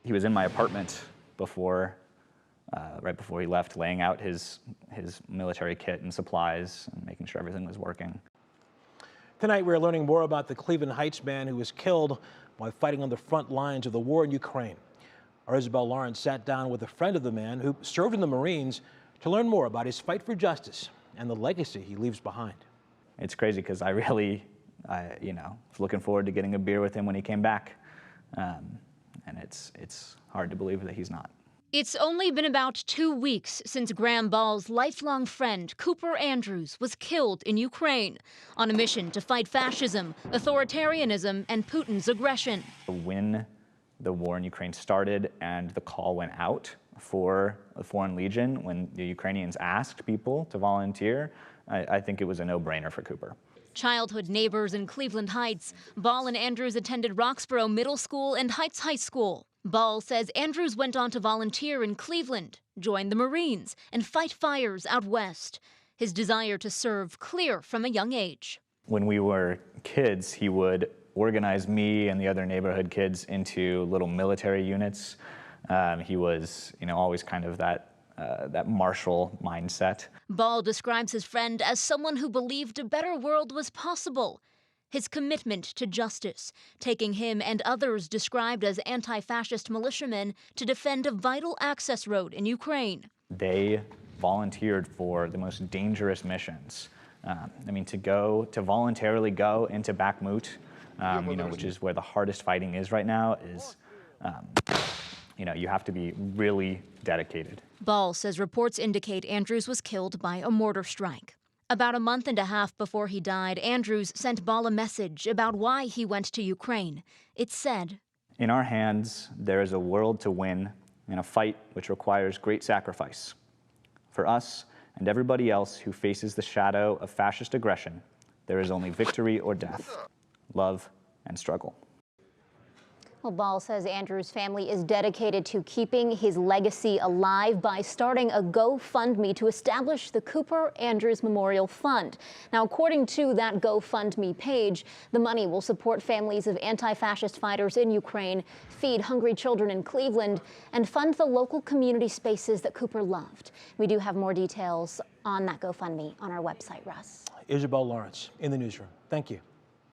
He was in my apartment before, right before he left, laying out his military kit and supplies and making sure everything was working. Tonight, we're learning more about the Cleveland Heights man who was killed while fighting on the front lines of the war in Ukraine. Our Isabel Lawrence sat down with a friend of the man who served in the Marines to learn more about his fight for justice and the legacy he leaves behind. It's crazy because I was looking forward to getting a beer with him when he came back, and it's hard to believe that he's not. It's only been about 2 weeks since Graham Ball's lifelong friend, Cooper Andrews, was killed in Ukraine on a mission to fight fascism, authoritarianism, and Putin's aggression. When the war in Ukraine started and the call went out for the Foreign Legion, when the Ukrainians asked people to volunteer, I think it was a no-brainer for Cooper. Childhood neighbors in Cleveland Heights, Ball and Andrews attended Roxborough Middle School and Heights High School. Ball says Andrews went on to volunteer in Cleveland, join the Marines, and fight fires out west. His desire to serve clear from a young age. When we were kids, he would organize me and the other neighborhood kids into little military units. He was, always kind of that martial mindset. Ball describes his friend as someone who believed a better world was possible. His commitment to justice, taking him and others described as anti-fascist militiamen to defend a vital access road in Ukraine. They volunteered for the most dangerous missions. To voluntarily go into Bakhmut, which is where the hardest fighting is right now, is, you have to be really dedicated. Ball says reports indicate Andrews was killed by a mortar strike. About a month and a half before he died, Andrews sent Ball a message about why he went to Ukraine. It said, "In our hands, there is a world to win in a fight which requires great sacrifice. For us and everybody else who faces the shadow of fascist aggression, there is only victory or death, love and struggle." Well, Ball says Andrews' family is dedicated to keeping his legacy alive by starting a GoFundMe to establish the Cooper Andrews Memorial Fund. Now, according to that GoFundMe page, the money will support families of anti-fascist fighters in Ukraine, feed hungry children in Cleveland, and fund the local community spaces that Cooper loved. We do have more details on that GoFundMe on our website, Russ. Isabel Lawrence in the newsroom. Thank you.